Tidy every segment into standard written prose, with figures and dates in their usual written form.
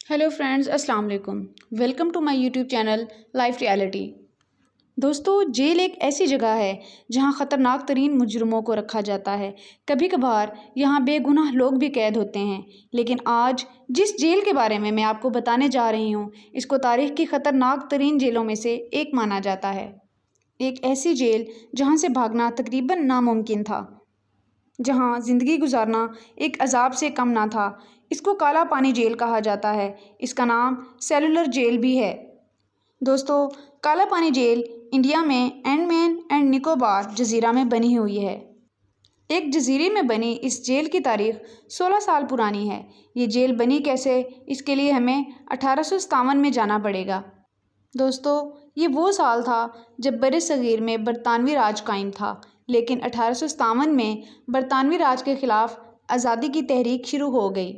Hello friends, अस्सलाम वालेकुम। Welcome to my YouTube channel life reality. दोस्तों, जेल एक ऐसी जगह है जहां ख़तरनाक तरीन मुजरमों को रखा जाता है। कभी कभार यहां बेगुनाह लोग भी कैद होते हैं, लेकिन आज जिस जेल के बारे में मैं आपको बताने जा रही हूं, इसको तारीख़ की ख़तरनाक तरीन जेलों में से एक माना जाता है। एक ऐसी जेल जहां से भागना तकरीबन नामुमकिन था, जहां ज़िंदगी गुजारना एक अजाब से कम ना था। इसको काला पानी जेल कहा जाता है। इसका नाम सेलुलर जेल भी है। दोस्तों, काला पानी जेल इंडिया में अंडमान एंड निकोबार जजीरा में बनी हुई है। एक जजीरे में बनी इस जेल की तारीख 16 साल पुरानी है। ये जेल बनी कैसे, इसके लिए हमें 1857 में जाना पड़ेगा। दोस्तों, ये वो साल था जब बरसगीर में बरतानवी राज कायम था, लेकिन 1857 में बरतानवी राज के ख़िलाफ़ आज़ादी की तहरीक शुरू हो गई।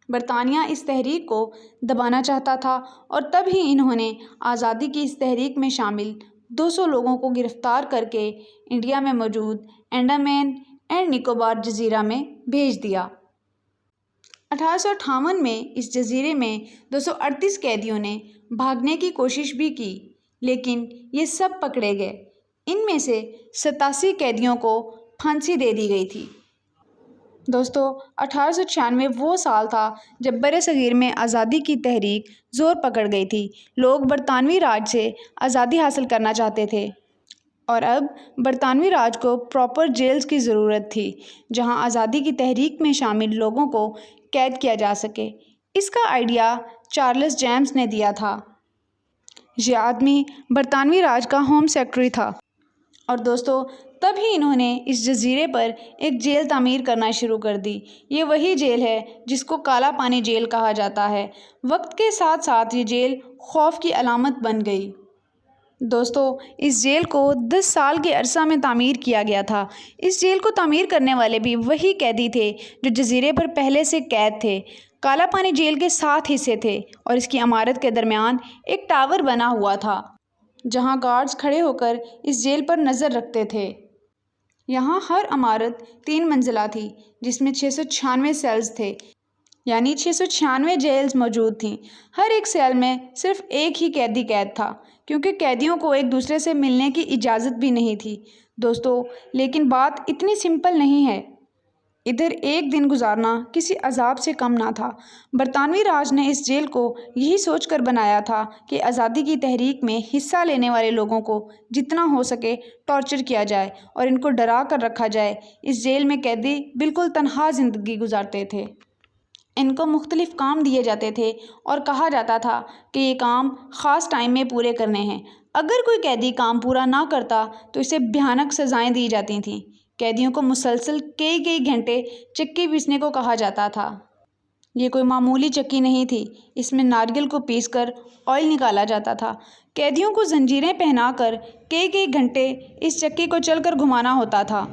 बरतानिया इस तहरीक को दबाना चाहता था और तब ही इन्होंने आज़ादी की इस तहरीक में शामिल 200 लोगों को गिरफ़्तार करके इंडिया में मौजूद अंडमान एंड निकोबार जजीरा में भेज दिया। 1858 में इस जजीरे में 238 कैदियों ने भागने की कोशिश भी की, लेकिन ये सब पकड़े गए। इनमें से 87 कैदियों को फांसी दे दी गई थी। दोस्तों, 1896 वो साल था जब बरसगीर में आज़ादी की तहरीक ज़ोर पकड़ गई थी। लोग बरतानवी राज से आज़ादी हासिल करना चाहते थे और अब बरतानवी राज को प्रॉपर जेल्स की ज़रूरत थी, जहां आज़ादी की तहरीक में शामिल लोगों को कैद किया जा सके। इसका आइडिया चार्ल्स जेम्स ने दिया था। ये आदमी बरतानवी राज का होम सेक्रेटरी था और दोस्तों, तब ही इन्होंने इस जजीरे पर एक जेल तामीर करना शुरू कर दी। ये वही जेल है जिसको काला पानी जेल कहा जाता है। वक्त के साथ साथ ये जेल खौफ की अलामत बन गई। दोस्तों, इस जेल को 10 साल के अरसा में तामीर किया गया था। इस जेल को तामीर करने वाले भी वही कैदी थे जो जजीरे पर पहले से कैद थे। काला पानी जेल के 7 हिस्से थे और इसकी इमारत के दरमियान एक टावर बना हुआ था, जहां गार्ड्स खड़े होकर इस जेल पर नज़र रखते थे। यहाँ हर इमारत 3 मंजिला थी, जिसमें 696 सेल्स थे, यानी 696 जेल्स मौजूद थीं। हर एक सेल में सिर्फ एक ही कैदी कैद था, क्योंकि कैदियों को एक दूसरे से मिलने की इजाज़त भी नहीं थी। दोस्तों, लेकिन बात इतनी सिंपल नहीं है। इधर एक दिन गुजारना किसी अजाब से कम ना था। बरतानवी राज ने इस जेल को यही सोचकर बनाया था कि आज़ादी की तहरीक में हिस्सा लेने वाले लोगों को जितना हो सके टॉर्चर किया जाए और इनको डरा कर रखा जाए। इस जेल में कैदी बिल्कुल तन्हा ज़िंदगी गुजारते थे। इनको मुख्तलिफ़ काम दिए जाते थे और कहा जाता था कि ये काम ख़ास टाइम में पूरे करने हैं। अगर कोई कैदी काम पूरा ना करता तो इसे भयानक सज़ाएं दी जाती थीं। कैदियों को मुसलसल कई घंटे चक्की पीसने को कहा जाता था। ये कोई मामूली चक्की नहीं थी, इसमें नारियल को पीसकर ऑयल निकाला जाता था। कैदियों को जंजीरें पहनाकर कई घंटे इस चक्की को चलकर घुमाना होता था।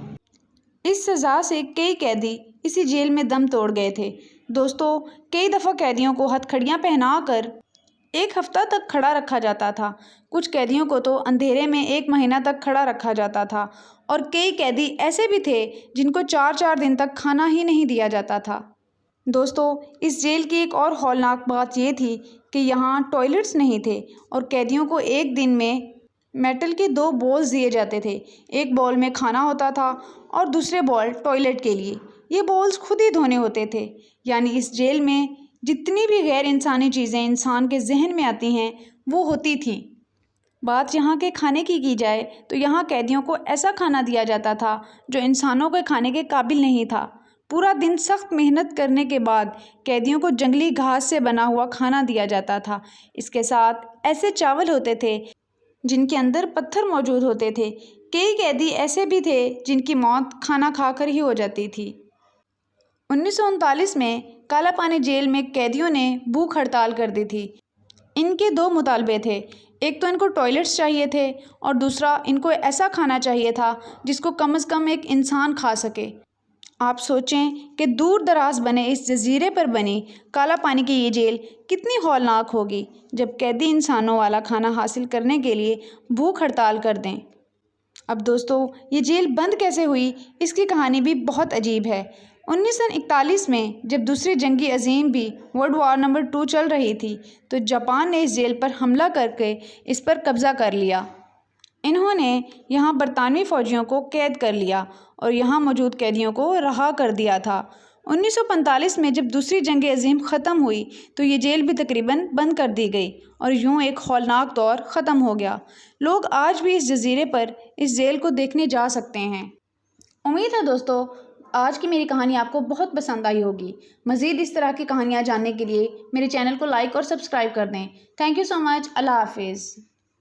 इस सज़ा से कई कैदी इसी जेल में दम तोड़ गए थे। दोस्तों, कई दफ़ा कैदियों को हथकड़ियाँ पहनाकर 1 हफ्ता तक खड़ा रखा जाता था। कुछ कैदियों को तो अंधेरे में 1 महीना तक खड़ा रखा जाता था और कई कैदी ऐसे भी थे जिनको 4-4 दिन तक खाना ही नहीं दिया जाता था। दोस्तों, इस जेल की एक और हौलनाक बात ये थी कि यहाँ टॉयलेट्स नहीं थे और कैदियों को एक दिन में मेटल के 2 बॉल्स दिए जाते थे। एक बॉल में खाना होता था और दूसरे बॉल टॉयलेट के लिए। ये बॉल्स खुद ही धोने होते थे। यानी इस जेल में जितनी भी गैर इंसानी चीज़ें इंसान के जहन में आती हैं, वो होती थीं। बात यहाँ के खाने की जाए तो यहाँ कैदियों को ऐसा खाना दिया जाता था जो इंसानों के खाने के काबिल नहीं था। पूरा दिन सख्त मेहनत करने के बाद कैदियों को जंगली घास से बना हुआ खाना दिया जाता था। इसके साथ ऐसे चावल होते थे जिनके अंदर पत्थर मौजूद होते थे। कई कैदी ऐसे भी थे जिनकी मौत खाना खाकर ही हो जाती थी। 1939 में काला पानी जेल में कैदियों ने भूख हड़ताल कर दी थी। इनके 2 मुतालबे थे। एक तो इनको टॉयलेट्स चाहिए थे और दूसरा इनको ऐसा खाना चाहिए था जिसको कम से कम एक इंसान खा सके। आप सोचें कि दूर दराज बने इस जजीरे पर बनी काला पानी की ये जेल कितनी हौलनाक होगी जब कैदी इंसानों वाला खाना हासिल करने के लिए भूख हड़ताल कर दें। अब दोस्तों, ये जेल बंद कैसे हुई, इसकी कहानी भी बहुत अजीब है। 1941 میں جب دوسری جنگی عظیم بھی ورلڈ وار نمبر 2 چل رہی تھی تو جاپان نے اس جیل پر حملہ کر کے اس پر قبضہ کر لیا۔ انہوں نے یہاں برطانوی فوجیوں کو قید کر لیا اور یہاں موجود قیدیوں کو رہا کر دیا تھا۔ 1945 میں جب دوسری جنگ عظیم ختم ہوئی تو یہ جیل بھی تقریباً بند کر دی گئی اور یوں ایک ہولناک دور ختم ہو گیا۔ لوگ آج بھی اس جزیرے پر اس جیل کو دیکھنے جا سکتے ہیں۔ امید ہے دوستو آج کی میری کہانی آپ کو بہت پسند آئی ہوگی۔ مزید اس طرح کی کہانیاں جاننے کے لیے میرے چینل کو لائک اور سبسکرائب کر دیں۔ تھینک یو سو مچ۔ اللہ حافظ۔